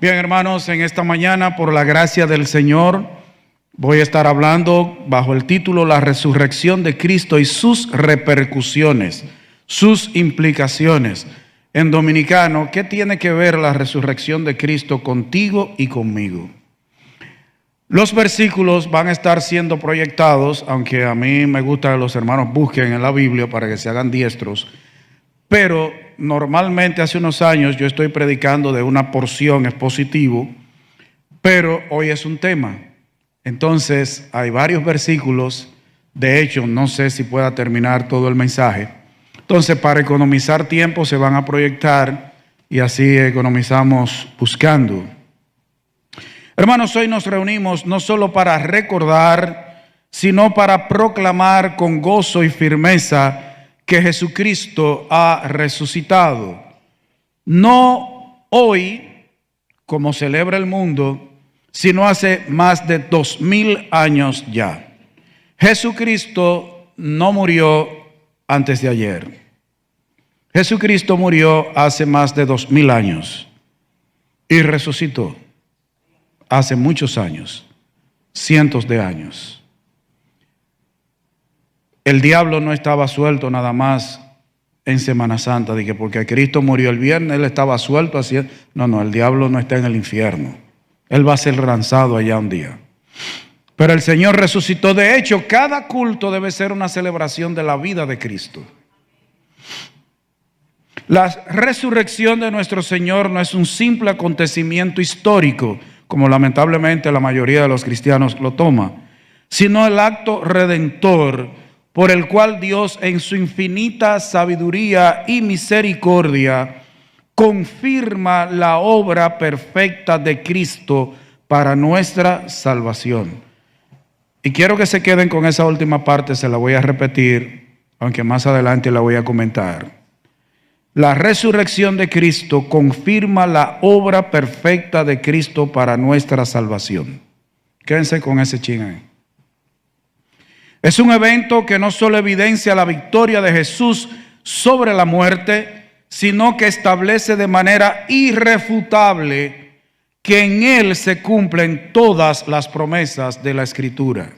Bien, hermanos, en esta mañana, por la gracia del Señor, voy a estar hablando bajo el título La resurrección de Cristo y sus repercusiones, sus implicaciones. En dominicano, ¿qué tiene que ver la resurrección de Cristo contigo y conmigo? Los versículos van a estar siendo proyectados, aunque a mí me gusta que los hermanos busquen en la Biblia para que se hagan diestros, pero normalmente hace unos años yo estoy predicando de una porción expositivo, pero hoy es un tema. Entonces hay varios versículos, de hecho no sé si pueda terminar todo el mensaje. Entonces para economizar tiempo se van a proyectar y así economizamos buscando. Hermanos, hoy nos reunimos no solo para recordar, sino para proclamar con gozo y firmeza que Jesucristo ha resucitado. No hoy, como celebra el mundo, sino hace más de 2000 años ya. Jesucristo no murió antes de ayer. Jesucristo murió hace más de 2000 años y resucitó hace muchos años, cientos de años. El diablo no estaba suelto nada más en Semana Santa, de que porque Cristo murió el viernes, él estaba suelto así. No, el diablo no está en el infierno. Él va a ser lanzado allá un día. Pero el Señor resucitó. De hecho, cada culto debe ser una celebración de la vida de Cristo. La resurrección de nuestro Señor no es un simple acontecimiento histórico, como lamentablemente la mayoría de los cristianos lo toma, sino el acto redentor por el cual Dios en su infinita sabiduría y misericordia confirma la obra perfecta de Cristo para nuestra salvación. Y quiero que se queden con esa última parte, se la voy a repetir, aunque más adelante la voy a comentar. La resurrección de Cristo confirma la obra perfecta de Cristo para nuestra salvación. Quédense con ese chin ahí. Es un evento que no solo evidencia la victoria de Jesús sobre la muerte, sino que establece de manera irrefutable que en Él se cumplen todas las promesas de la Escritura.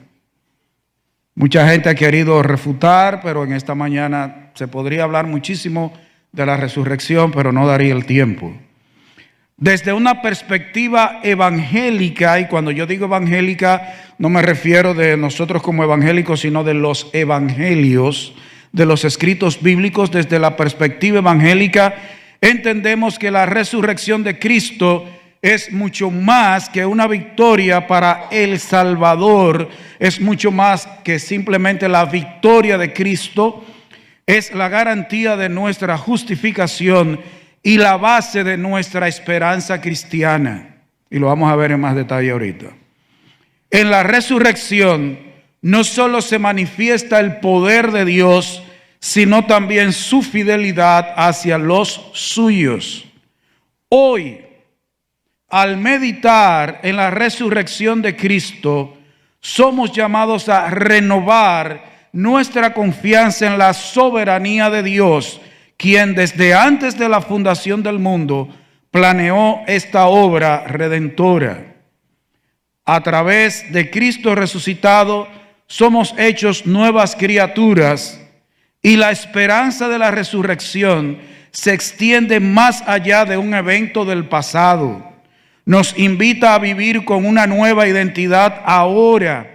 Mucha gente ha querido refutar, pero en esta mañana se podría hablar muchísimo de la resurrección, pero no daría el tiempo. Desde una perspectiva evangélica, y cuando yo digo evangélica, no me refiero de nosotros como evangélicos, sino de los evangelios, de los escritos bíblicos. Desde la perspectiva evangélica, entendemos que la resurrección de Cristo es mucho más que una victoria para el Salvador, es mucho más que simplemente la victoria de Cristo, es la garantía de nuestra justificación y la base de nuestra esperanza cristiana. Y lo vamos a ver en más detalle ahorita. En la resurrección no solo se manifiesta el poder de Dios, sino también su fidelidad hacia los suyos. Hoy, al meditar en la resurrección de Cristo, somos llamados a renovar nuestra confianza en la soberanía de Dios, quien desde antes de la fundación del mundo planeó esta obra redentora. A través de Cristo resucitado somos hechos nuevas criaturas y la esperanza de la resurrección se extiende más allá de un evento del pasado. Nos invita a vivir con una nueva identidad ahora,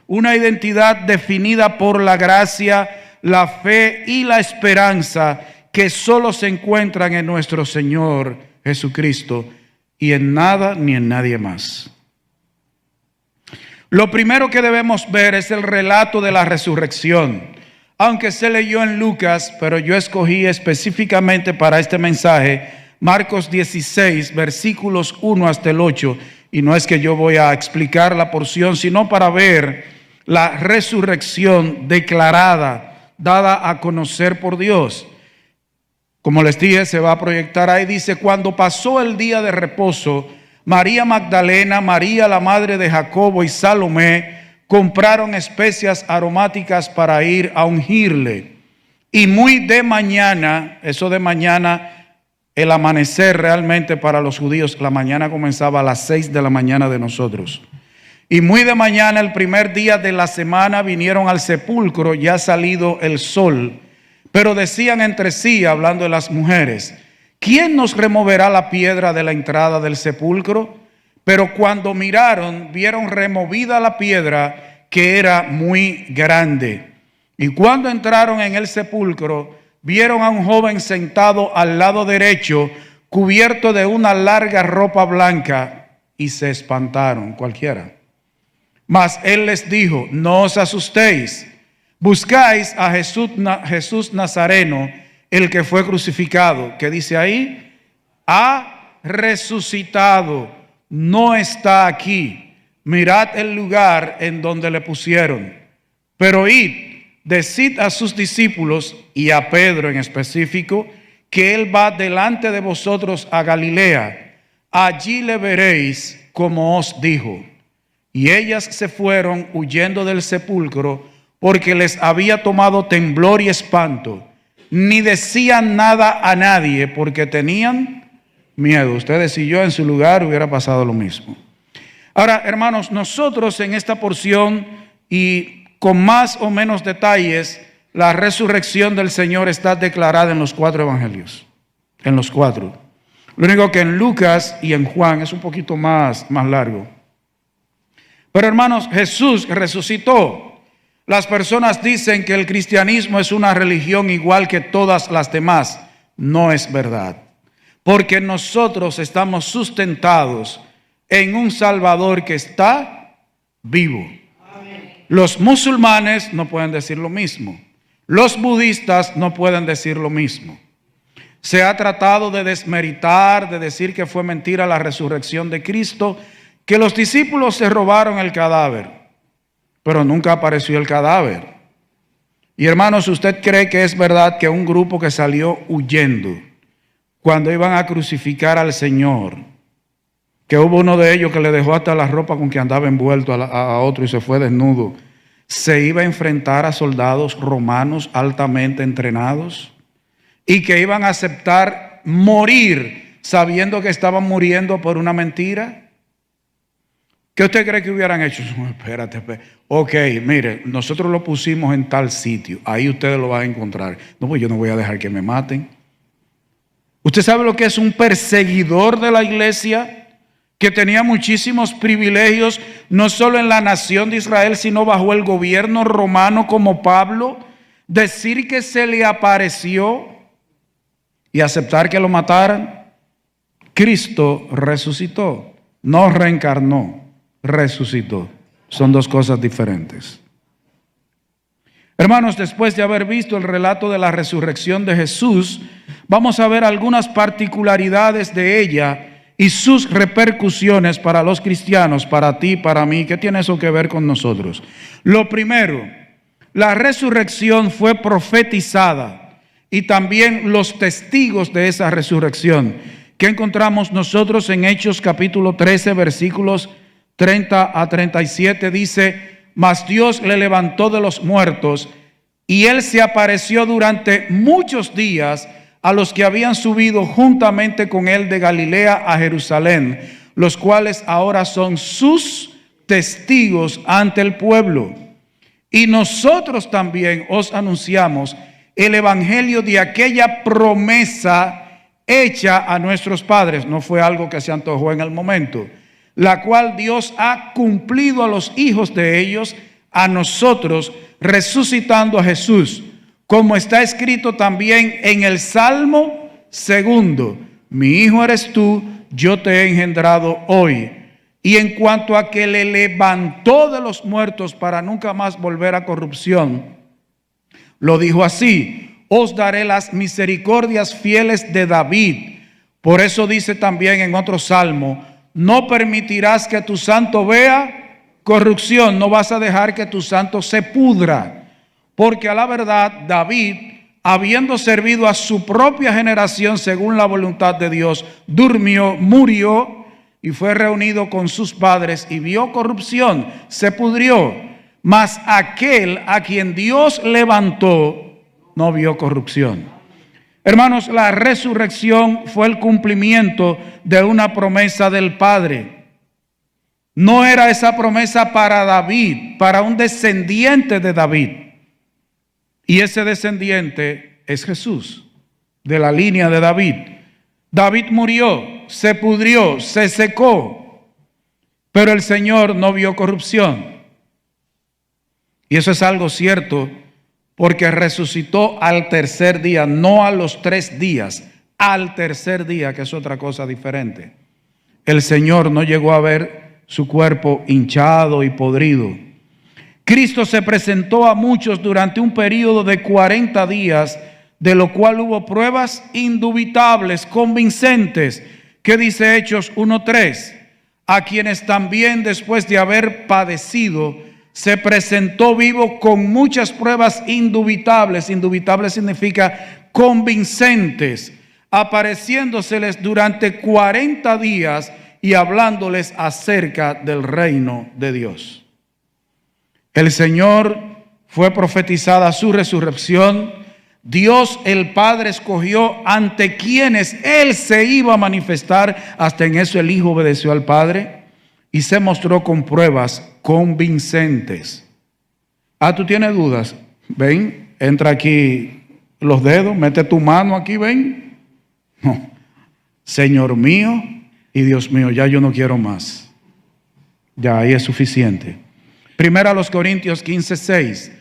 una identidad definida por la gracia, la fe y la esperanza que solo se encuentran en nuestro Señor Jesucristo y en nada ni en nadie más. Lo primero que debemos ver es el relato de la resurrección. Aunque se leyó en Lucas, pero yo escogí específicamente para este mensaje Marcos 16, versículos 1 hasta el 8. Y no es que yo voy a explicar la porción, sino para ver la resurrección declarada, dada a conocer por Dios. Como les dije, se va a proyectar ahí. Dice: cuando pasó el día de reposo, María Magdalena, María la madre de Jacobo y Salomé compraron especias aromáticas para ir a ungirle. Y muy de mañana, eso de mañana el amanecer realmente para los judíos, la mañana comenzaba a las 6 de la mañana de nosotros. Y muy de mañana, el primer día de la semana, vinieron al sepulcro, ya salido el sol. Pero decían entre sí, hablando de las mujeres: ¿quién nos removerá la piedra de la entrada del sepulcro? Pero cuando miraron, vieron removida la piedra, que era muy grande. Y cuando entraron en el sepulcro, vieron a un joven sentado al lado derecho, cubierto de una larga ropa blanca, y se espantaron cualquiera. Mas él les dijo: no os asustéis, buscáis a Jesús Nazareno, el que fue crucificado. ¿Qué dice ahí? Ha resucitado, no está aquí. Mirad el lugar en donde le pusieron. Pero id, decid a sus discípulos, y a Pedro en específico, que él va delante de vosotros a Galilea. Allí le veréis como os dijo. Y ellas se fueron huyendo del sepulcro, porque les había tomado temblor y espanto. Ni decían nada a nadie, porque tenían miedo. Ustedes, si yo en su lugar hubiera pasado lo mismo. Ahora, hermanos, nosotros en esta porción, y con más o menos detalles, la resurrección del Señor está declarada en los 4 evangelios. En los 4. Lo único que en Lucas y en Juan es un poquito más largo. Pero hermanos, Jesús resucitó. Las personas dicen que el cristianismo es una religión igual que todas las demás. No es verdad. Porque nosotros estamos sustentados en un Salvador que está vivo. Los musulmanes no pueden decir lo mismo. Los budistas no pueden decir lo mismo. Se ha tratado de desmeritar, de decir que fue mentira la resurrección de Cristo, que los discípulos se robaron el cadáver, pero nunca apareció el cadáver. Y hermanos, ¿usted cree que es verdad que un grupo que salió huyendo cuando iban a crucificar al Señor, que hubo uno de ellos que le dejó hasta la ropa con que andaba envuelto a otro y se fue desnudo, se iba a enfrentar a soldados romanos altamente entrenados y que iban a aceptar morir sabiendo que estaban muriendo por una mentira? ¿Qué usted cree que hubieran hecho? Espérate. Ok, mire, nosotros lo pusimos en tal sitio, ahí ustedes lo van a encontrar. No, pues yo no voy a dejar que me maten. ¿Usted sabe lo que es un perseguidor de la iglesia? Que tenía muchísimos privilegios, no solo en la nación de Israel, sino bajo el gobierno romano como Pablo. Decir que se le apareció y aceptar que lo mataran. Cristo resucitó, no reencarnó, resucitó. Son dos cosas diferentes. Hermanos, después de haber visto el relato de la resurrección de Jesús, vamos a ver algunas particularidades de ella y sus repercusiones para los cristianos, para ti, para mí. ¿Qué tiene eso que ver con nosotros? Lo primero, la resurrección fue profetizada y también los testigos de esa resurrección, que encontramos nosotros en Hechos capítulo 13, versículos 30 a 37, dice: mas Dios le levantó de los muertos y él se apareció durante muchos días a los que habían subido juntamente con él de Galilea a Jerusalén, los cuales ahora son sus testigos ante el pueblo. Y nosotros también os anunciamos el evangelio de aquella promesa hecha a nuestros padres. No fue algo que se antojó en el momento, la cual Dios ha cumplido a los hijos de ellos, a nosotros, resucitando a Jesús, como está escrito también en el Salmo 2: mi hijo eres tú, yo te he engendrado hoy. Y en cuanto a que le levantó de los muertos para nunca más volver a corrupción, lo dijo así: os daré las misericordias fieles de David. Por eso dice también en otro salmo: no permitirás que tu santo vea corrupción, no vas a dejar que tu santo se pudra. Porque a la verdad, David, habiendo servido a su propia generación según la voluntad de Dios, durmió, murió y fue reunido con sus padres y vio corrupción, se pudrió. Mas aquel a quien Dios levantó no vio corrupción. Hermanos, la resurrección fue el cumplimiento de una promesa del Padre. No era esa promesa para David, para un descendiente de David. Y ese descendiente es Jesús, de la línea de David. David murió, se pudrió, se secó, pero el Señor no vio corrupción. Y eso es algo cierto, porque resucitó al tercer día, no a los 3 días, al tercer día, que es otra cosa diferente. El Señor no llegó a ver su cuerpo hinchado y podrido. Cristo se presentó a muchos durante un periodo de 40 días, de lo cual hubo pruebas indubitables, convincentes, que dice Hechos 1:3, a quienes también después de haber padecido, se presentó vivo con muchas pruebas indubitables. Indubitables significa convincentes, apareciéndoseles durante 40 días y hablándoles acerca del reino de Dios. El Señor fue profetizada su resurrección. Dios el Padre escogió ante quienes Él se iba a manifestar. Hasta en eso el Hijo obedeció al Padre y se mostró con pruebas convincentes. ¿Tú tienes dudas? Ven, entra aquí los dedos, mete tu mano aquí, ven. No. Señor mío y Dios mío, ya yo no quiero más. Ya ahí es suficiente. Primera a los Corintios 15:6.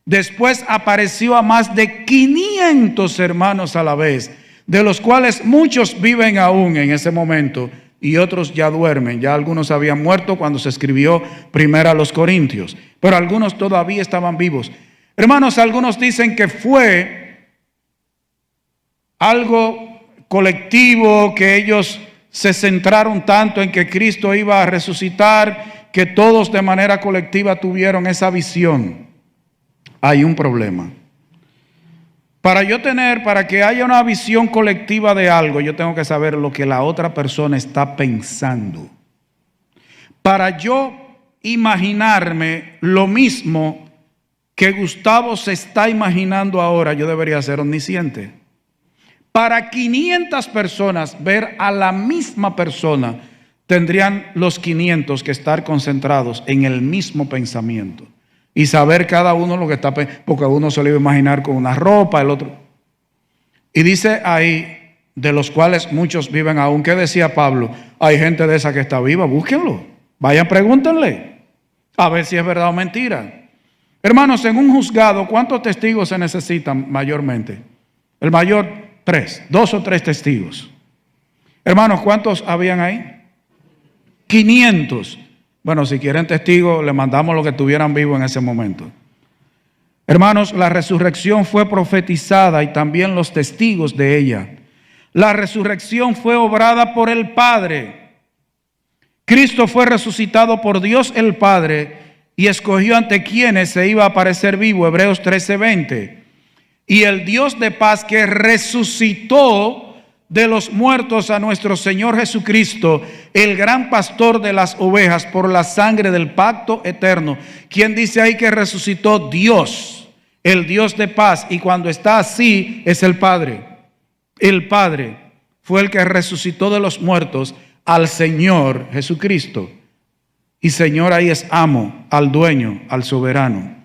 Después apareció a más de 500 hermanos a la vez, de los cuales muchos viven aún en ese momento y otros ya duermen. Ya algunos habían muerto cuando se escribió Primera a los Corintios, pero algunos todavía estaban vivos. Hermanos, algunos dicen que fue algo colectivo, que ellos se centraron tanto en que Cristo iba a resucitar, que todos de manera colectiva tuvieron esa visión. Hay un problema. Para que haya una visión colectiva de algo, yo tengo que saber lo que la otra persona está pensando. Para yo imaginarme lo mismo que Gustavo se está imaginando ahora, yo debería ser omnisciente. Para 500 personas ver a la misma persona, tendrían los 500 que estar concentrados en el mismo pensamiento y saber cada uno lo que está pensando, porque uno se lo iba a imaginar con una ropa, el otro. Y dice ahí, de los cuales muchos viven aún. ¿Qué decía Pablo? Hay gente de esa que está viva, búsquenlo, vayan, pregúntenle, a ver si es verdad o mentira. Hermanos, en un juzgado, ¿cuántos testigos se necesitan mayormente? El mayor, 3, 2 o 3 testigos. Hermanos, ¿cuántos habían ahí? 500. Bueno, si quieren testigos, le mandamos los que estuvieran vivos en ese momento. Hermanos, la resurrección fue profetizada y también los testigos de ella. La resurrección fue obrada por el Padre. Cristo fue resucitado por Dios el Padre y escogió ante quienes se iba a aparecer vivo. Hebreos 13:20. Y el Dios de paz, que resucitó de los muertos a nuestro Señor Jesucristo, el gran pastor de las ovejas, por la sangre del pacto eterno. ¿Quién dice ahí que resucitó? Dios, el Dios de paz. Y cuando está así, es el Padre. El Padre fue el que resucitó de los muertos al Señor Jesucristo. Y Señor ahí es amo, al dueño, al soberano.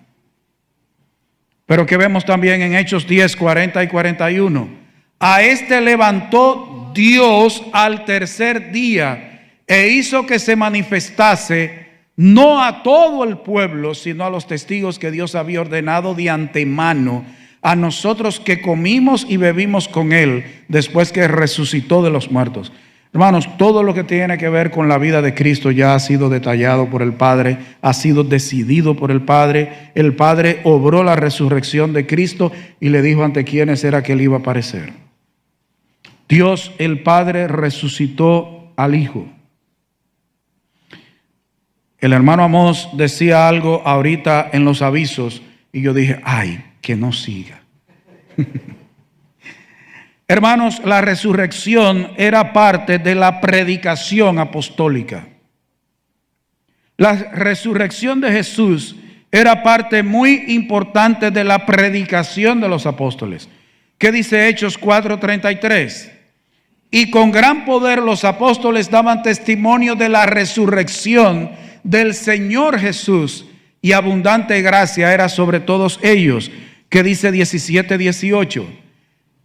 Pero que vemos también en Hechos 10, 40 y 41. A este levantó Dios al tercer día e hizo que se manifestase no a todo el pueblo, sino a los testigos que Dios había ordenado de antemano, a nosotros que comimos y bebimos con Él después que resucitó de los muertos. Hermanos, todo lo que tiene que ver con la vida de Cristo ya ha sido detallado por el Padre, ha sido decidido por el Padre. El Padre obró la resurrección de Cristo y le dijo ante quiénes era que Él iba a aparecer. Dios el Padre resucitó al Hijo. El hermano Amós decía algo ahorita en los avisos y yo dije, ay, que no siga. Hermanos, la resurrección era parte de la predicación apostólica. La resurrección de Jesús era parte muy importante de la predicación de los apóstoles. ¿Qué dice Hechos 4:33? Y con gran poder los apóstoles daban testimonio de la resurrección del Señor Jesús, y abundante gracia era sobre todos ellos. ¿Qué dice 17:18?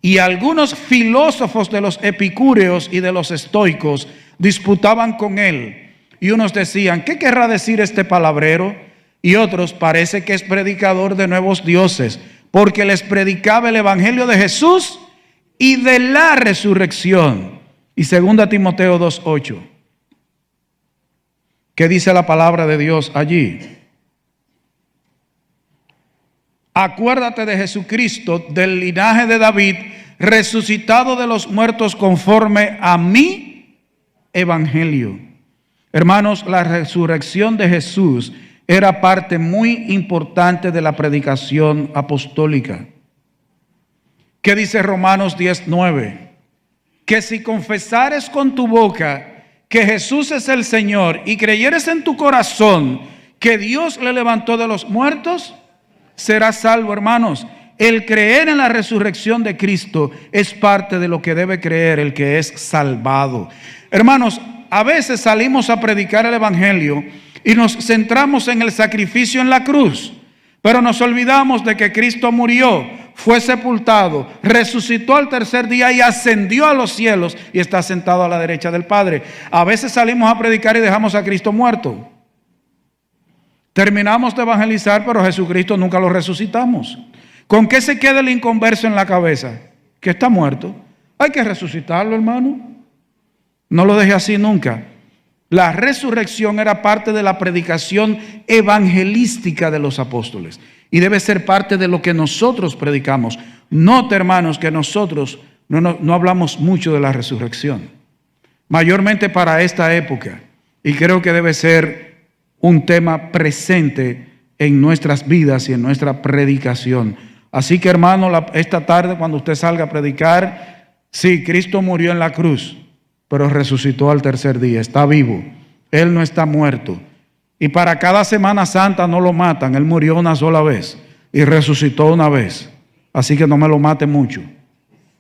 Y algunos filósofos de los epicúreos y de los estoicos disputaban con él, y unos decían: ¿qué querrá decir este palabrero? Y otros: parece que es predicador de nuevos dioses, porque les predicaba el evangelio de Jesús y de la resurrección. Y 2 Timoteo 2:8. ¿Qué dice la palabra de Dios allí? Acuérdate de Jesucristo, del linaje de David, resucitado de los muertos conforme a mi evangelio. Hermanos, la resurrección de Jesús era parte muy importante de la predicación apostólica. ¿Qué dice Romanos 10:9? Que si confesares con tu boca que Jesús es el Señor y creyeres en tu corazón que Dios le levantó de los muertos, serás salvo, hermanos. El creer en la resurrección de Cristo es parte de lo que debe creer el que es salvado. Hermanos, a veces salimos a predicar el evangelio y nos centramos en el sacrificio en la cruz, pero nos olvidamos de que Cristo murió, fue sepultado, resucitó al tercer día y ascendió a los cielos y está sentado a la derecha del Padre. A veces salimos a predicar y dejamos a Cristo muerto. Terminamos de evangelizar, pero a Jesucristo nunca lo resucitamos. ¿Con qué se queda el inconverso en la cabeza? Que está muerto. Hay que resucitarlo, hermano. No lo deje así nunca. La resurrección era parte de la predicación evangelística de los apóstoles y debe ser parte de lo que nosotros predicamos. Note, hermanos, que nosotros no hablamos mucho de la resurrección, mayormente para esta época, y creo que debe ser un tema presente en nuestras vidas y en nuestra predicación. Así que, hermano, esta tarde cuando usted salga a predicar, sí, Cristo murió en la cruz, pero resucitó al tercer día, está vivo, Él no está muerto. Y para cada Semana Santa no lo matan, Él murió una sola vez y resucitó una vez. Así que no me lo mate mucho,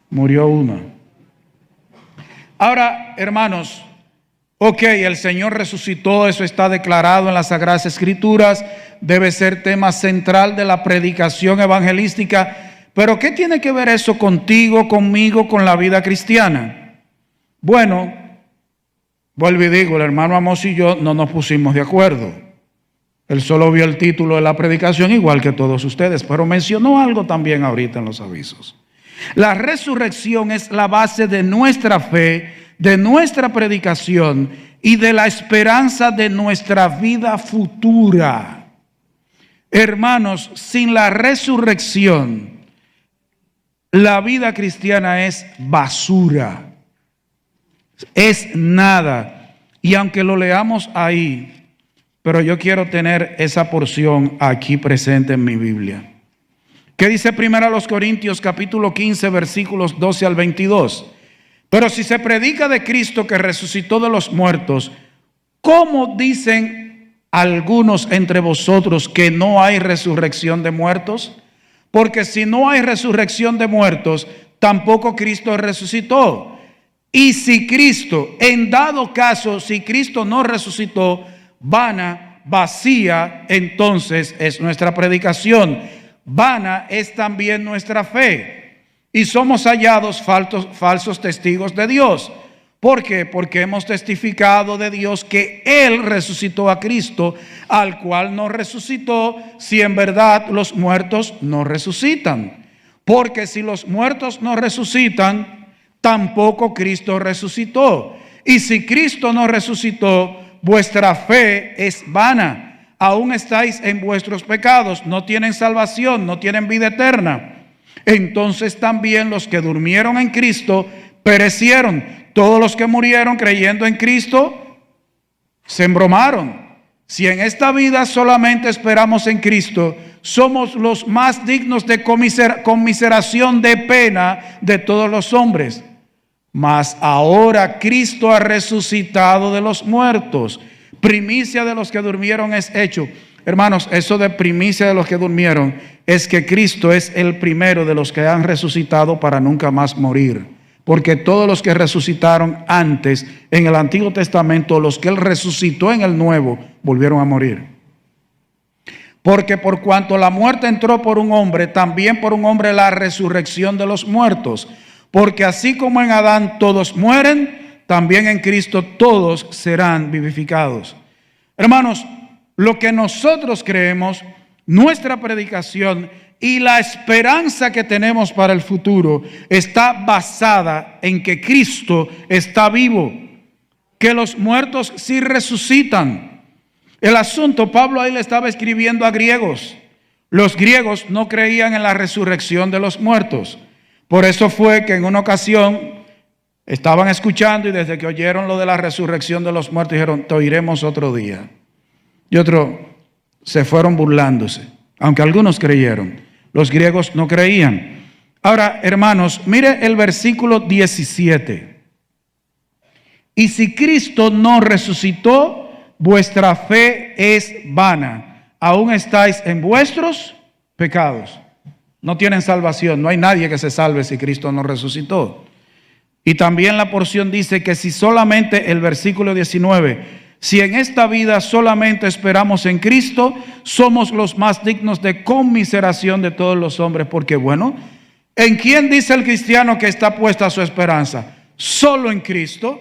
murió una. Ahora, hermanos, ok, el Señor resucitó, eso está declarado en las Sagradas Escrituras, debe ser tema central de la predicación evangelística, pero ¿qué tiene que ver eso contigo, conmigo, con la vida cristiana? Bueno, vuelvo y digo, el hermano Amos y yo no nos pusimos de acuerdo. Él solo vio el título de la predicación igual que todos ustedes, pero mencionó algo también ahorita en los avisos. La resurrección es la base de nuestra fe, de nuestra predicación y de la esperanza de nuestra vida futura. Hermanos, sin la resurrección, la vida cristiana es basura. Es nada. Y aunque lo leamos ahí, pero yo quiero tener esa porción aquí presente en mi Biblia. ¿Qué dice 1 Corintios capítulo 15 versículos 12 al 22? Pero si se predica de Cristo que resucitó de los muertos, ¿cómo dicen algunos entre vosotros que no hay resurrección de muertos? Porque si no hay resurrección de muertos, tampoco Cristo resucitó. Y si Cristo, en dado caso, si Cristo no resucitó, vana, vacía, entonces es nuestra predicación. Vana es también nuestra fe. Y somos hallados falsos testigos de Dios. ¿Por qué? Porque hemos testificado de Dios que Él resucitó a Cristo, al cual no resucitó, si en verdad los muertos no resucitan. Porque si los muertos no resucitan, tampoco Cristo resucitó. Y si Cristo no resucitó, vuestra fe es vana. Aún estáis en vuestros pecados, no tienen salvación, no tienen vida eterna. Entonces también los que durmieron en Cristo perecieron. Todos los que murieron creyendo en Cristo se embromaron. Si en esta vida solamente esperamos en Cristo, somos los más dignos de conmiseración de pena de todos los hombres. Mas ahora Cristo ha resucitado de los muertos, primicia de los que durmieron es hecho. hermanos, eso de primicia de los que durmieron es que Cristo es el primero de los que han resucitado para nunca más morir. Porque todos los que resucitaron antes en el Antiguo Testamento, los que Él resucitó en el Nuevo, volvieron a morir. Porque por cuanto la muerte entró por un hombre, también por un hombre la resurrección de los muertos. Porque así como en Adán todos mueren, también en Cristo todos serán vivificados. Hermanos, lo que nosotros creemos, nuestra predicación y la esperanza que tenemos para el futuro está basada en que Cristo está vivo, que los muertos sí resucitan. El asunto, Pablo ahí le estaba escribiendo a griegos. Los griegos no creían en la resurrección de los muertos. Por eso fue que en una ocasión estaban escuchando y desde que oyeron lo de la resurrección de los muertos dijeron, te oiremos otro día. Y otros se fueron burlándose, aunque algunos creyeron. Los griegos no creían. Ahora, hermanos, mire el versículo 17. Y si Cristo no resucitó, vuestra fe es vana. Aún estáis en vuestros pecados. No tienen salvación. No hay nadie que se salve si Cristo no resucitó. Y también la porción dice que si solamente el versículo 19... Si en esta vida solamente esperamos en Cristo, somos los más dignos de conmiseración de todos los hombres. Porque bueno, ¿en quién dice el cristiano que está puesta su esperanza? Solo en Cristo.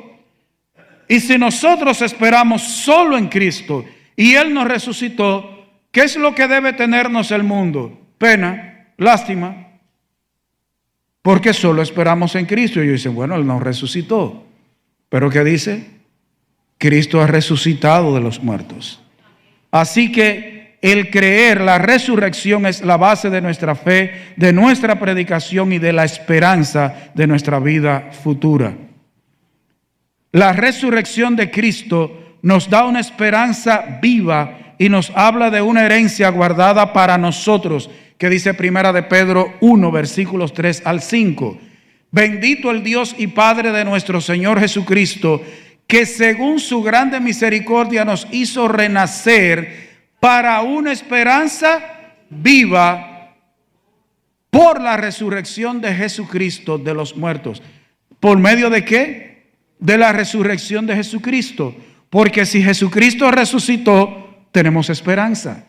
Y si nosotros esperamos solo en Cristo y Él nos resucitó, ¿qué es lo que debe tenernos el mundo? Pena, lástima. Porque solo esperamos en Cristo. Y ellos dicen, bueno, Él nos resucitó. ¿Pero qué dice? Cristo ha resucitado de los muertos. Así que el creer, la resurrección es la base de nuestra fe, de nuestra predicación y de la esperanza de nuestra vida futura. La resurrección de Cristo nos da una esperanza viva y nos habla de una herencia guardada para nosotros, que dice Primera de Pedro 1, versículos 3 al 5. Bendito el Dios y Padre de nuestro Señor Jesucristo, que según su grande misericordia nos hizo renacer para una esperanza viva por la resurrección de Jesucristo de los muertos. ¿Por medio de qué? De la resurrección de Jesucristo. Porque si Jesucristo resucitó, tenemos esperanza.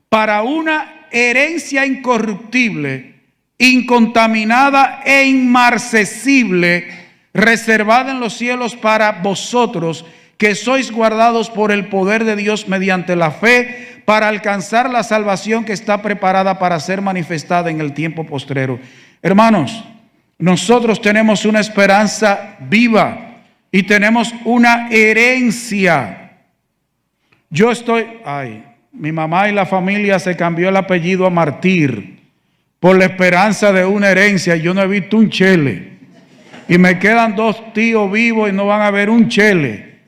Para una herencia incorruptible, incontaminada e inmarcesible, reservada en los cielos para vosotros, que sois guardados por el poder de Dios mediante la fe, para alcanzar la salvación que está preparada para ser manifestada en el tiempo postrero. Hermanos, nosotros tenemos una esperanza viva y tenemos una herencia. Mi mamá y la familia se cambió el apellido a Martir por la esperanza de una herencia. Yo no he visto un chele. Y me quedan 2 tíos vivos y no van a ver un chele.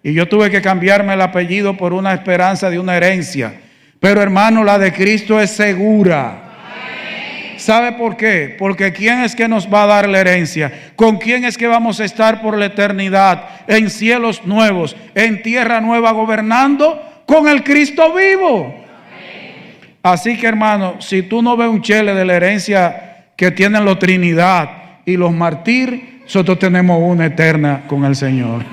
Y yo tuve que cambiarme el apellido por una esperanza de una herencia. Pero hermano, la de Cristo es segura. ¿Sabe por qué? Porque ¿quién es que nos va a dar la herencia? ¿Con quién es que vamos a estar por la eternidad? En cielos nuevos, en tierra nueva, gobernando con el Cristo vivo. Así que hermano, si tú no ves un chele de la herencia que tienen los Trinidad y los Martir, nosotros tenemos una eterna con el Señor.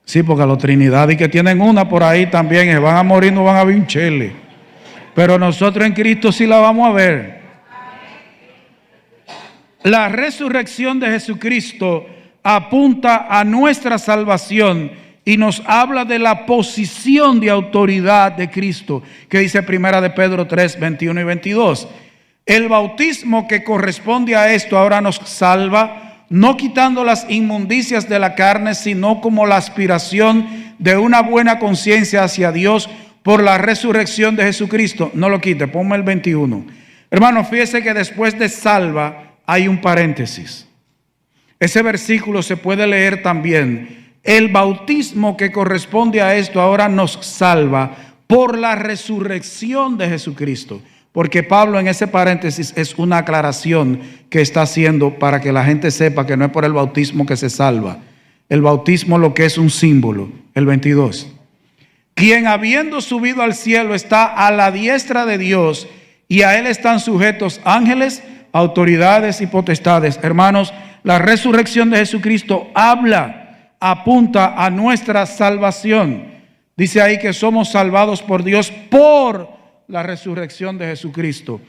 Sí, porque los Trinidad y que tienen una por ahí también, se van a morir, no van a ver un chele. Pero nosotros en Cristo sí la vamos a ver. La resurrección de Jesucristo apunta a nuestra salvación y nos habla de la posición de autoridad de Cristo, que dice Primera de Pedro 3, 21 y 22. El bautismo que corresponde a esto ahora nos salva, no quitando las inmundicias de la carne, sino como la aspiración de una buena conciencia hacia Dios por la resurrección de Jesucristo. No lo quite, ponme el 21. Hermano, fíjese que después de salva hay un paréntesis. Ese versículo se puede leer también. El bautismo que corresponde a esto ahora nos salva por la resurrección de Jesucristo. Porque Pablo en ese paréntesis es una aclaración que está haciendo para que la gente sepa que no es por el bautismo que se salva. El bautismo lo que es un símbolo, el 22. quien habiendo subido al cielo está a la diestra de Dios, y a él están sujetos ángeles, autoridades y potestades. Hermanos, la resurrección de Jesucristo apunta a nuestra salvación. Dice ahí que somos salvados por Dios por la resurrección de Jesucristo.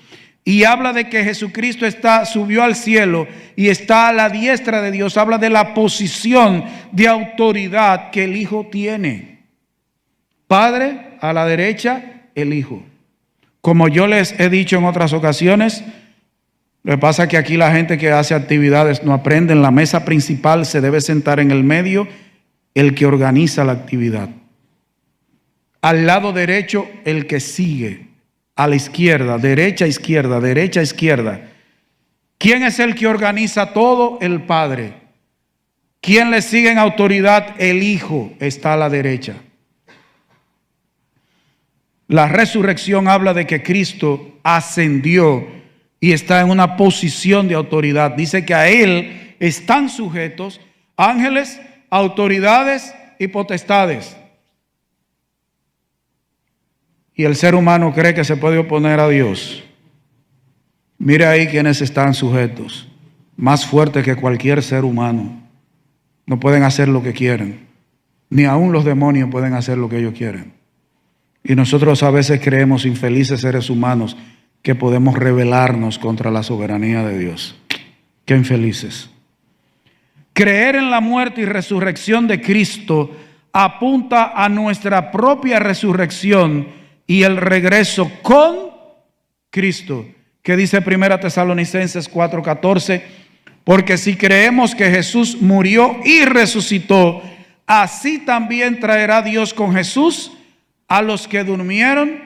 Y habla de que Jesucristo subió al cielo y está a la diestra de Dios. Habla de la posición de autoridad que el Hijo tiene. Padre a la derecha, el Hijo. Como yo les he dicho en otras ocasiones, lo que pasa es que aquí la gente que hace actividades no aprende. En la mesa principal se debe sentar en el medio el que organiza la actividad. Al lado derecho el que sigue. A la izquierda, derecha, izquierda, derecha, izquierda. ¿Quién es el que organiza todo? El Padre. ¿Quién le sigue en autoridad? El Hijo está a la derecha. La resurrección habla de que Cristo ascendió y está en una posición de autoridad. Dice que a Él están sujetos ángeles, autoridades y potestades. Y el ser humano cree que se puede oponer a Dios. Mire ahí quienes están sujetos, más fuertes que cualquier ser humano. No pueden hacer lo que quieren, ni aún los demonios pueden hacer lo que ellos quieren. Y nosotros a veces creemos, infelices seres humanos, que podemos rebelarnos contra la soberanía de Dios. Qué infelices. Creer en la muerte y resurrección de Cristo apunta a nuestra propia resurrección y el regreso con Cristo, que dice 1 Tesalonicenses 4:14, porque si creemos que Jesús murió y resucitó, así también traerá Dios con Jesús a los que durmieron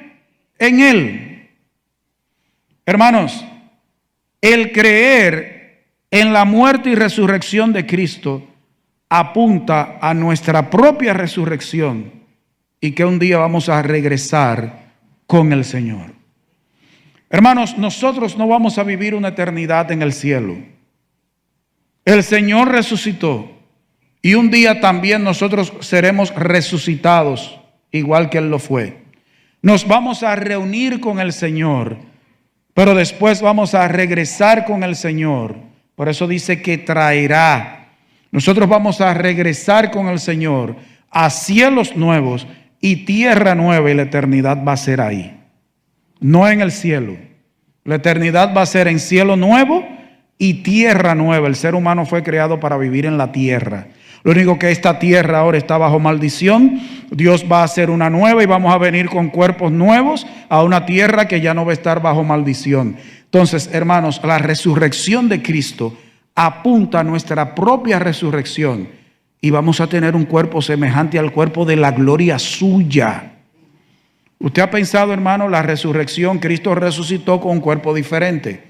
en Él. Hermanos, el creer en la muerte y resurrección de Cristo apunta a nuestra propia resurrección y que un día vamos a regresar con el Señor. Hermanos, nosotros no vamos a vivir una eternidad en el cielo. El Señor resucitó y un día también nosotros seremos resucitados, igual que Él lo fue. Nos vamos a reunir con el Señor, pero después vamos a regresar con el Señor. Por eso dice que traerá. Nosotros vamos a regresar con el Señor a cielos nuevos y tierra nueva, y la eternidad va a ser ahí, no en el cielo. La eternidad va a ser en cielo nuevo y tierra nueva. El ser humano fue creado para vivir en la tierra. Lo único que esta tierra ahora está bajo maldición. Dios va a hacer una nueva y vamos a venir con cuerpos nuevos a una tierra que ya no va a estar bajo maldición. Entonces, hermanos, la resurrección de Cristo apunta a nuestra propia resurrección. Y vamos a tener un cuerpo semejante al cuerpo de la gloria suya. ¿Usted ha pensado, hermano, la resurrección? Cristo resucitó con un cuerpo diferente.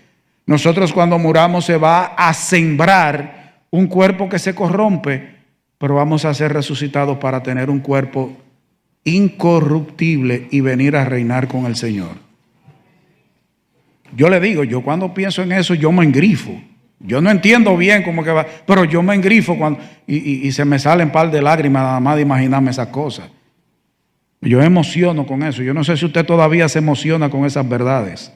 Nosotros cuando muramos se va a sembrar un cuerpo que se corrompe, pero vamos a ser resucitados para tener un cuerpo incorruptible y venir a reinar con el Señor. Yo le digo, yo cuando pienso en eso, yo me engrifo. Yo no entiendo bien cómo que va, pero yo me engrifo y se me salen un par de lágrimas nada más de imaginarme esas cosas. Yo me emociono con eso. Yo no sé si usted todavía se emociona con esas verdades.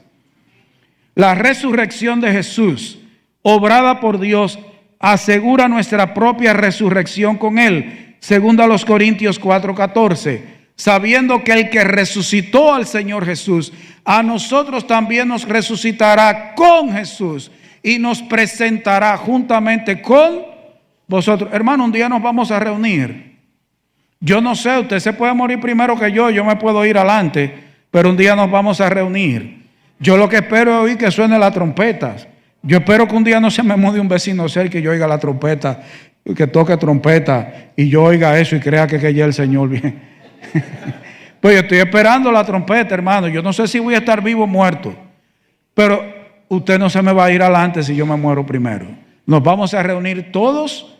La resurrección de Jesús, obrada por Dios, asegura nuestra propia resurrección con Él. Segundo a los Corintios 4:14, sabiendo que el que resucitó al Señor Jesús, a nosotros también nos resucitará con Jesús y nos presentará juntamente con vosotros. Hermano, un día nos vamos a reunir. Yo no sé, usted se puede morir primero que yo me puedo ir adelante, pero un día nos vamos a reunir. Yo lo que espero es oír que suene las trompetas. Yo espero que un día no se me mude un vecino cerca y yo oiga la trompeta, que toque trompeta y yo oiga eso y crea que ya el Señor viene. Pues yo estoy esperando la trompeta, hermano. Yo no sé si voy a estar vivo o muerto, pero usted no se me va a ir adelante si yo me muero primero. Nos vamos a reunir todos,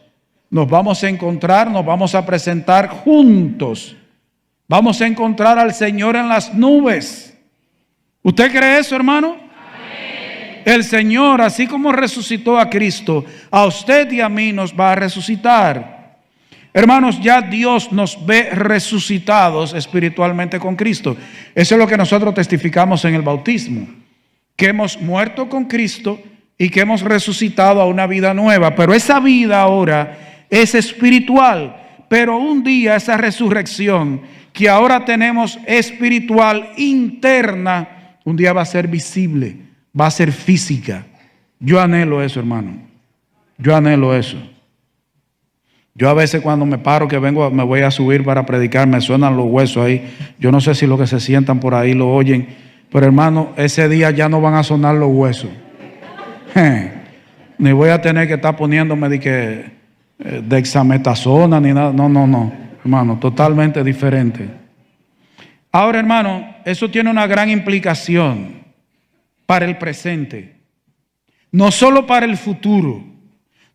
nos vamos a encontrar, nos vamos a presentar juntos. Vamos a encontrar al Señor en las nubes. ¿Usted cree eso, hermano? Amén. El Señor, así como resucitó a Cristo, a usted y a mí nos va a resucitar. Hermanos, ya Dios nos ve resucitados espiritualmente con Cristo. Eso es lo que nosotros testificamos en el bautismo, que hemos muerto con Cristo y que hemos resucitado a una vida nueva. Pero esa vida ahora es espiritual. Pero un día esa resurrección que ahora tenemos espiritual interna, un día va a ser visible, va a ser física. Yo anhelo eso, hermano. Yo anhelo eso. Yo a veces cuando me paro, que vengo, me voy a subir para predicar, me suenan los huesos ahí. Yo no sé si los que se sientan por ahí lo oyen, pero hermano, ese día ya no van a sonar los huesos. Ni voy a tener que estar poniéndome de dexametasona ni nada. No, hermano, totalmente diferente. Ahora, hermano, eso tiene una gran implicación para el presente, no solo para el futuro.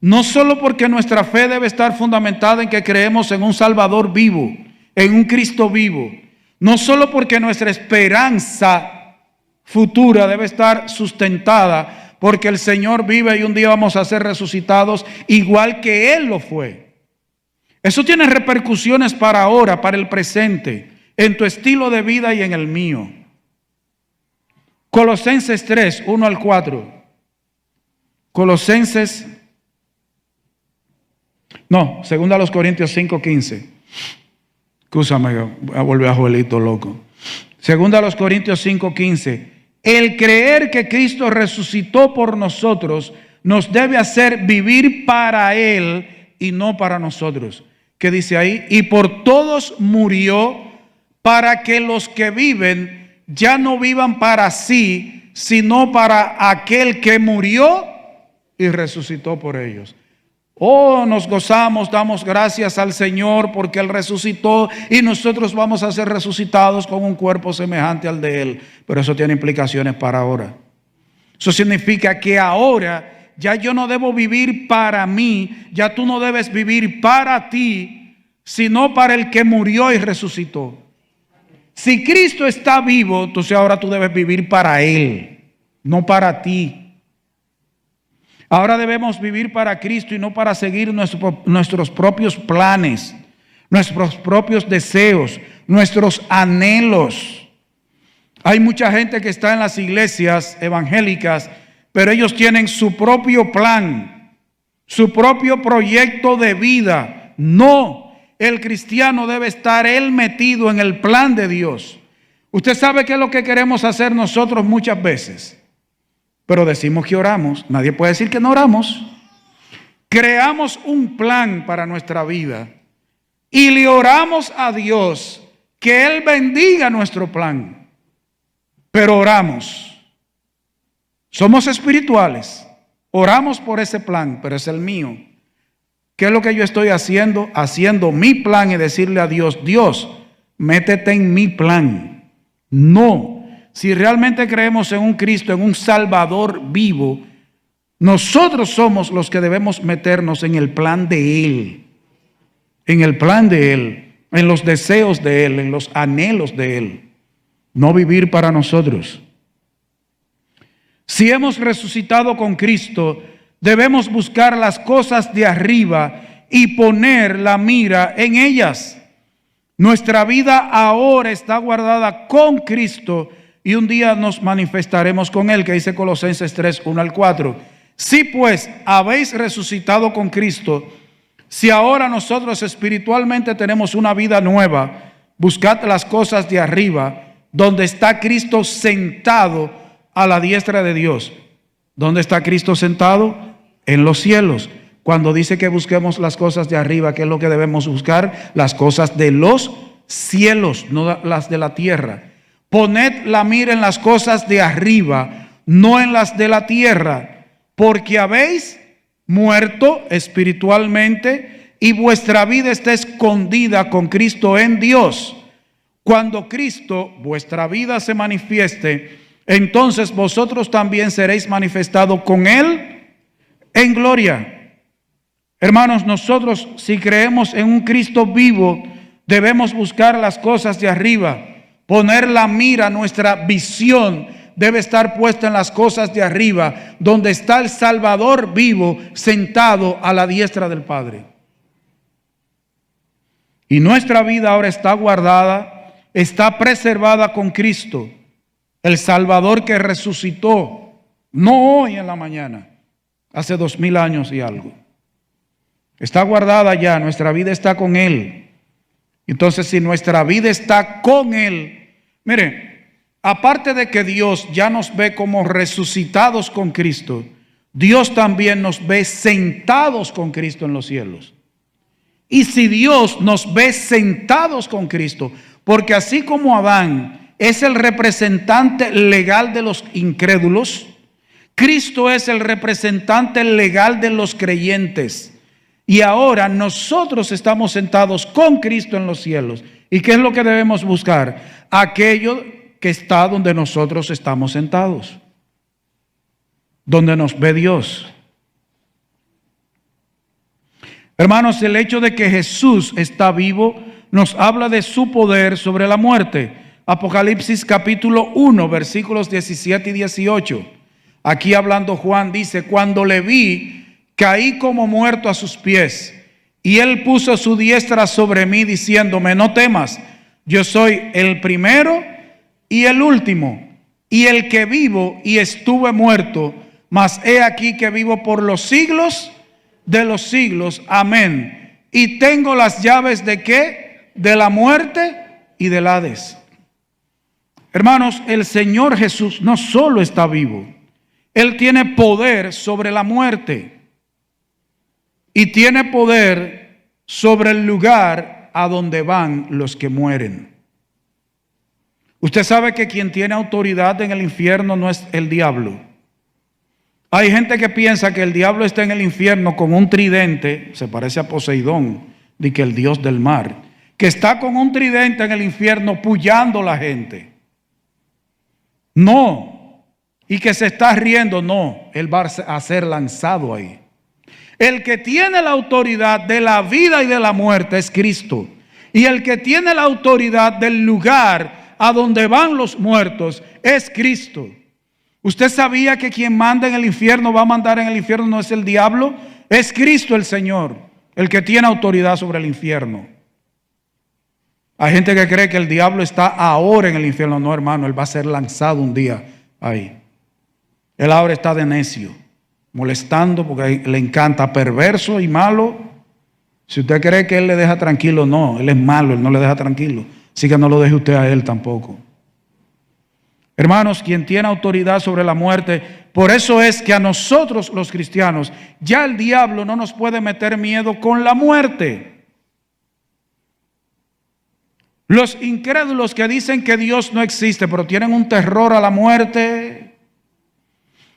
No solo porque nuestra fe debe estar fundamentada en que creemos en un Salvador vivo, en un Cristo vivo. No solo porque nuestra esperanza futura debe estar sustentada porque el Señor vive y un día vamos a ser resucitados igual que Él lo fue. Eso tiene repercusiones para ahora, para el presente, en tu estilo de vida y en el mío. Colosenses 3, 1 al 4. Segunda a los Corintios 5, 15. Escúchame, voy a volver a Joelito loco. Segunda a los Corintios 5, 15. El creer que Cristo resucitó por nosotros nos debe hacer vivir para Él y no para nosotros. ¿Qué dice ahí? Y por todos murió para que los que viven ya no vivan para sí, sino para aquel que murió y resucitó por ellos. Oh, nos gozamos, damos gracias al Señor porque Él resucitó y nosotros vamos a ser resucitados con un cuerpo semejante al de Él. Pero eso tiene implicaciones para ahora. Eso significa que ahora ya yo no debo vivir para mí, ya tú no debes vivir para ti, sino para el que murió y resucitó. Si Cristo está vivo, entonces ahora tú debes vivir para Él, no para ti. Ahora debemos vivir para Cristo y no para seguir nuestros propios planes, nuestros propios deseos, nuestros anhelos. Hay mucha gente que está en las iglesias evangélicas, pero ellos tienen su propio plan, su propio proyecto de vida. No, el cristiano debe estar él metido en el plan de Dios. Usted sabe qué es lo que queremos hacer nosotros muchas veces. Pero decimos que oramos. Nadie puede decir que no oramos. Creamos un plan para nuestra vida y le oramos a Dios que Él bendiga nuestro plan. Pero oramos. Somos espirituales. Oramos por ese plan, pero es el mío. ¿Qué es lo que yo estoy haciendo? Haciendo mi plan y decirle a Dios, Dios, métete en mi plan. No. Si realmente creemos en un Cristo, en un Salvador vivo, nosotros somos los que debemos meternos en el plan de Él. En el plan de Él, en los deseos de Él, en los anhelos de Él. No vivir para nosotros. Si hemos resucitado con Cristo, debemos buscar las cosas de arriba y poner la mira en ellas. Nuestra vida ahora está guardada con Cristo y un día nos manifestaremos con Él, que dice Colosenses 3, 1 al 4. Si pues habéis resucitado con Cristo, si ahora nosotros espiritualmente tenemos una vida nueva, buscad las cosas de arriba, donde está Cristo sentado a la diestra de Dios. ¿Dónde está Cristo sentado? En los cielos. Cuando dice que busquemos las cosas de arriba, ¿qué es lo que debemos buscar? Las cosas de los cielos, no las de la tierra. Poned la mira en las cosas de arriba, no en las de la tierra, porque habéis muerto espiritualmente y vuestra vida está escondida con Cristo en Dios. Cuando Cristo, vuestra vida, se manifieste, entonces vosotros también seréis manifestados con Él en gloria. Hermanos, nosotros, si creemos en un Cristo vivo, debemos buscar las cosas de arriba. Poner la mira, nuestra visión debe estar puesta en las cosas de arriba, donde está el Salvador vivo, sentado a la diestra del Padre. Y nuestra vida ahora está guardada, está preservada con Cristo, el Salvador que resucitó, no hoy en la mañana, hace 2000 años y algo. Está guardada ya, nuestra vida está con Él. Entonces, si nuestra vida está con Él, mire, aparte de que Dios ya nos ve como resucitados con Cristo, Dios también nos ve sentados con Cristo en los cielos. Y si Dios nos ve sentados con Cristo, porque así como Adán es el representante legal de los incrédulos, Cristo es el representante legal de los creyentes. Y ahora nosotros estamos sentados con Cristo en los cielos. ¿Y qué es lo que debemos buscar? Aquello que está donde nosotros estamos sentados, donde nos ve Dios. Hermanos, el hecho de que Jesús está vivo nos habla de su poder sobre la muerte. Apocalipsis capítulo 1, versículos 17 y 18. Aquí hablando Juan dice: cuando le vi, caí como muerto a sus pies, y él puso su diestra sobre mí diciéndome: no temas, yo soy el primero y el último, y el que vivo y estuve muerto, mas he aquí que vivo por los siglos de los siglos. Amén. Y tengo las llaves ¿de qué? De la muerte y del Hades. Hermanos, el Señor Jesús no solo está vivo, Él tiene poder sobre la muerte y tiene poder sobre el lugar a donde van los que mueren. Usted sabe que quien tiene autoridad en el infierno no es el diablo. Hay gente que piensa que el diablo está en el infierno con un tridente, se parece a Poseidón, de que el dios del mar, que está con un tridente en el infierno puyando a la gente. No, y que se está riendo, no, él va a ser lanzado ahí. El que tiene la autoridad de la vida y de la muerte es Cristo. Y el que tiene la autoridad del lugar a donde van los muertos es Cristo. ¿Usted sabía que quien manda en el infierno, va a mandar en el infierno, no es el diablo? Es Cristo el Señor, el que tiene autoridad sobre el infierno. Hay gente que cree que el diablo está ahora en el infierno. No, hermano, él va a ser lanzado un día ahí. Él ahora está de necio, molestando porque le encanta, perverso y malo. Si usted cree que él le deja tranquilo, no, él es malo, él no le deja tranquilo. Así que no lo deje usted a él tampoco. Hermanos, quien tiene autoridad sobre la muerte, por eso es que a nosotros los cristianos, ya el diablo no nos puede meter miedo con la muerte. Los incrédulos que dicen que Dios no existe, pero tienen un terror a la muerte,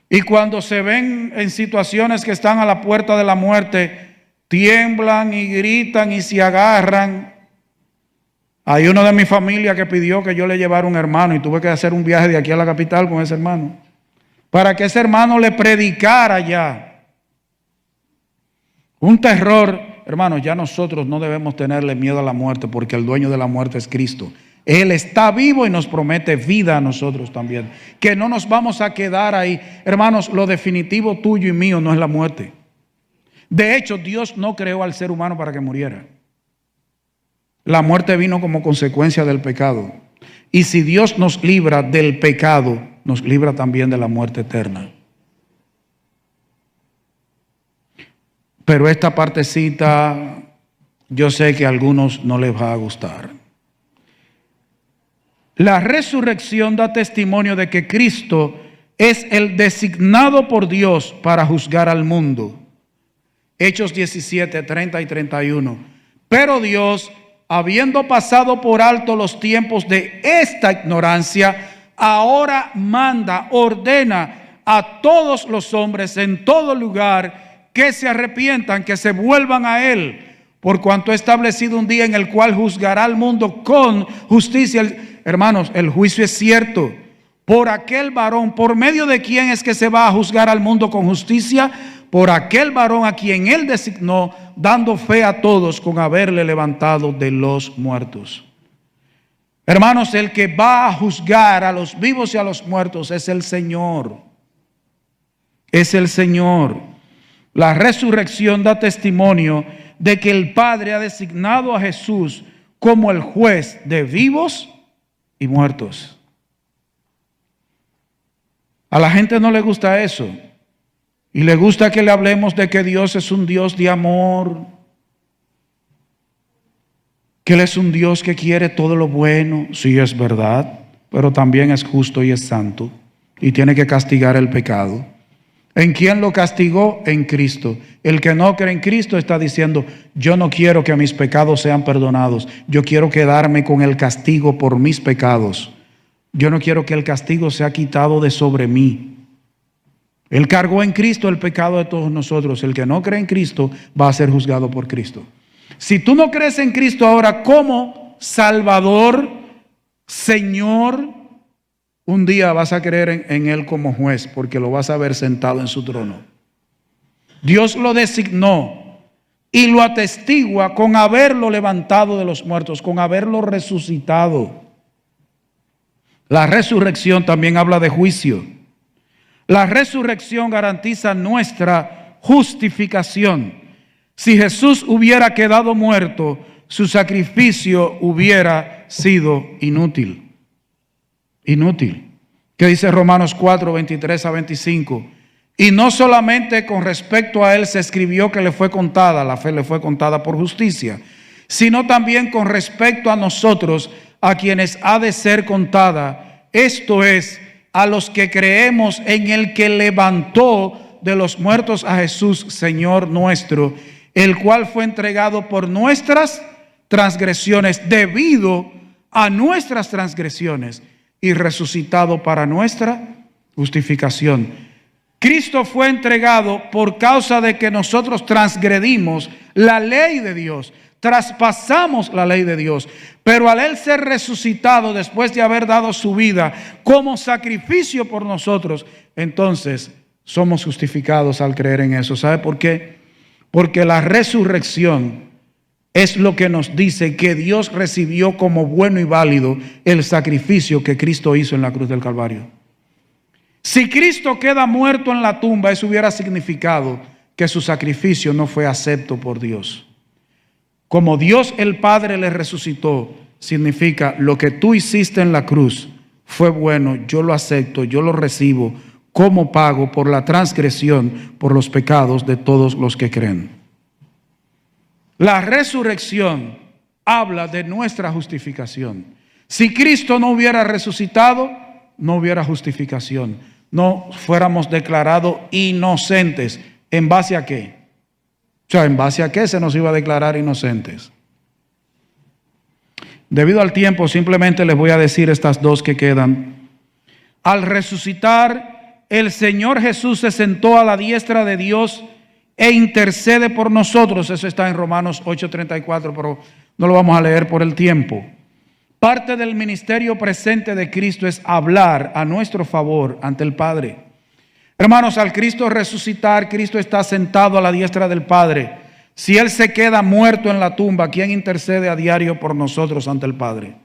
y cuando se ven en situaciones que están a la puerta de la muerte, tiemblan y gritan y se agarran. Hay uno de mi familia que pidió que yo le llevara un hermano y tuve que hacer un viaje de aquí a la capital con ese hermano, para que ese hermano le predicara ya. Un terror, hermanos, ya nosotros no debemos tenerle miedo a la muerte, porque el dueño de la muerte es Cristo. Él está vivo y nos promete vida a nosotros también, que no nos vamos a quedar ahí. Hermanos, lo definitivo tuyo y mío no es la muerte. De hecho, Dios no creó al ser humano para que muriera. La muerte vino como consecuencia del pecado. Y si Dios nos libra del pecado, nos libra también de la muerte eterna. Pero esta partecita, yo sé que a algunos no les va a gustar. La resurrección da testimonio de que Cristo es el designado por Dios para juzgar al mundo. Hechos 17, 30 y 31. Pero Dios, habiendo pasado por alto los tiempos de esta ignorancia, ahora manda, ordena a todos los hombres en todo lugar que se arrepientan, que se vuelvan a Él, por cuanto ha establecido un día en el cual juzgará al mundo con justicia. Hermanos, el juicio es cierto. Por aquel varón, ¿por medio de quién es que se va a juzgar al mundo con justicia? Por aquel varón a quien Él designó, dando fe a todos con haberle levantado de los muertos. Hermanos, el que va a juzgar a los vivos y a los muertos es el Señor. Es el Señor. La resurrección da testimonio de que el Padre ha designado a Jesús como el juez de vivos y muertos. A la gente no le gusta eso. Y le gusta que le hablemos de que Dios es un Dios de amor, que Él es un Dios que quiere todo lo bueno. Sí, es verdad, pero también es justo y es santo y tiene que castigar el pecado. ¿En quién lo castigó? En Cristo. El que no cree en Cristo está diciendo: yo no quiero que mis pecados sean perdonados. Yo quiero quedarme con el castigo por mis pecados. Yo no quiero que el castigo sea quitado de sobre mí. Él cargó en Cristo el pecado de todos nosotros. El que no cree en Cristo va a ser juzgado por Cristo. Si tú no crees en Cristo ahora como Salvador, Señor, un día vas a creer en Él como juez, porque lo vas a ver sentado en su trono. Dios lo designó y lo atestigua con haberlo levantado de los muertos, con haberlo resucitado. La resurrección también habla de juicio. La resurrección garantiza nuestra justificación. Si Jesús hubiera quedado muerto, su sacrificio hubiera sido inútil. Inútil. ¿Qué dice Romanos 4, 23 a 25? Y no solamente con respecto a él se escribió que le fue contada, la fe le fue contada por justicia, sino también con respecto a nosotros, a quienes ha de ser contada, esto es, a los que creemos en el que levantó de los muertos a Jesús, Señor nuestro, el cual fue entregado por nuestras transgresiones, debido a nuestras transgresiones, y resucitado para nuestra justificación. Cristo fue entregado por causa de que nosotros transgredimos la ley de Dios, traspasamos la ley de Dios, pero al Él ser resucitado después de haber dado su vida como sacrificio por nosotros, entonces somos justificados al creer en eso. ¿Sabe por qué? Porque la resurrección es lo que nos dice que Dios recibió como bueno y válido el sacrificio que Cristo hizo en la cruz del Calvario. Si Cristo queda muerto en la tumba, eso hubiera significado que su sacrificio no fue acepto por Dios. Como Dios el Padre le resucitó, significa lo que tú hiciste en la cruz fue bueno, yo lo acepto, yo lo recibo como pago por la transgresión, por los pecados de todos los que creen. La resurrección habla de nuestra justificación. Si Cristo no hubiera resucitado, no hubiera justificación. No fuéramos declarados inocentes. ¿En base a qué? O sea, ¿en base a qué se nos iba a declarar inocentes? Debido al tiempo, simplemente les voy a decir estas dos que quedan. Al resucitar, el Señor Jesús se sentó a la diestra de Dios e intercede por nosotros. Eso está en Romanos 8:34, pero no lo vamos a leer por el tiempo. Parte del ministerio presente de Cristo es hablar a nuestro favor ante el Padre. Hermanos, al Cristo resucitar, Cristo está sentado a la diestra del Padre. Si Él se queda muerto en la tumba, ¿quién intercede a diario por nosotros ante el Padre?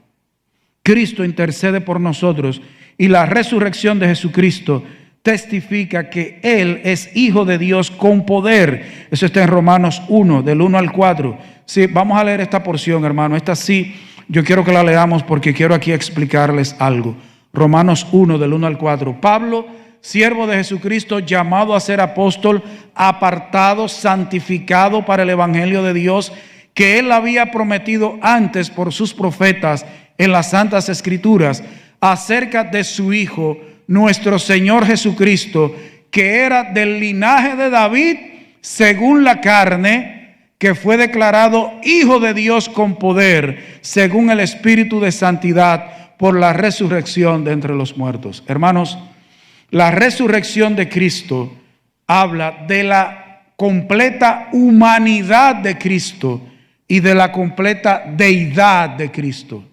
Cristo intercede por nosotros, y la resurrección de Jesucristo testifica que Él es Hijo de Dios con poder. Eso está en Romanos 1, del 1 al 4. Sí, vamos a leer esta porción, hermano. Esta sí, yo quiero que la leamos porque quiero aquí explicarles algo. Romanos 1, del 1 al 4. Pablo, siervo de Jesucristo, llamado a ser apóstol, apartado, santificado para el evangelio de Dios, que Él había prometido antes por sus profetas en las santas escrituras, acerca de su Hijo, nuestro Señor Jesucristo, que era del linaje de David según la carne, que fue declarado Hijo de Dios con poder, según el Espíritu de santidad, por la resurrección de entre los muertos. Hermanos, la resurrección de Cristo habla de la completa humanidad de Cristo y de la completa deidad de Cristo.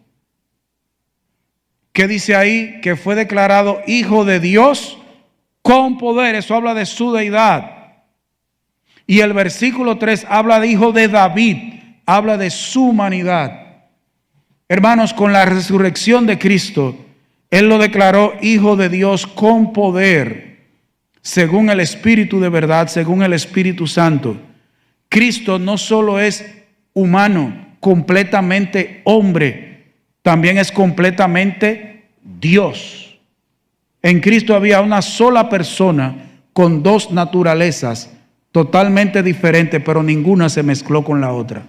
¿Qué dice ahí? Que fue declarado Hijo de Dios con poder. Eso habla de su deidad. Y el versículo 3 habla de Hijo de David, habla de su humanidad. Hermanos, con la resurrección de Cristo, Él lo declaró Hijo de Dios con poder. según el Espíritu de verdad, según el Espíritu Santo. Cristo no solo es humano, completamente hombre, también es completamente Dios. En Cristo había una sola persona con dos naturalezas totalmente diferentes, pero ninguna se mezcló con la otra.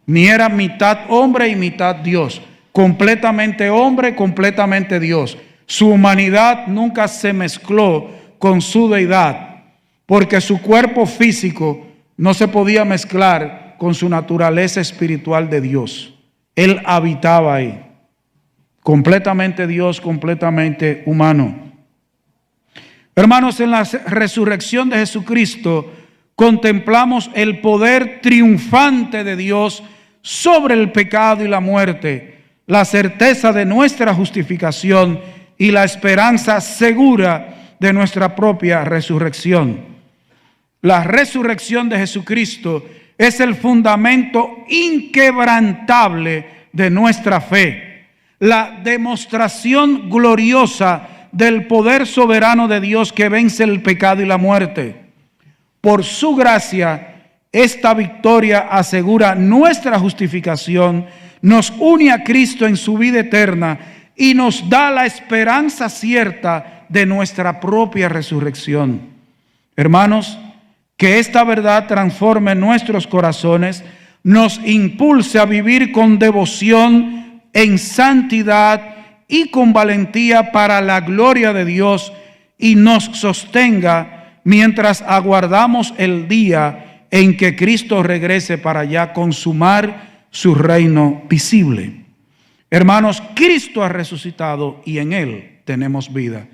Ni era mitad hombre y mitad Dios, completamente hombre, completamente Dios. Su humanidad nunca se mezcló con su deidad, porque su cuerpo físico no se podía mezclar con su naturaleza espiritual de Dios. Él habitaba ahí, completamente Dios, completamente humano. Hermanos, en la resurrección de Jesucristo contemplamos el poder triunfante de Dios sobre el pecado y la muerte, la certeza de nuestra justificación y la esperanza segura de nuestra propia resurrección. La resurrección de Jesucristo es el fundamento inquebrantable de nuestra fe, la demostración gloriosa del poder soberano de Dios que vence el pecado y la muerte. Por su gracia, esta victoria asegura nuestra justificación, nos une a Cristo en su vida eterna y nos da la esperanza cierta de nuestra propia resurrección. Hermanos, que esta verdad transforme nuestros corazones, nos impulse a vivir con devoción, en santidad y con valentía para la gloria de Dios, y nos sostenga mientras aguardamos el día en que Cristo regrese para ya consumar su reino visible. Hermanos, Cristo ha resucitado y en Él tenemos vida.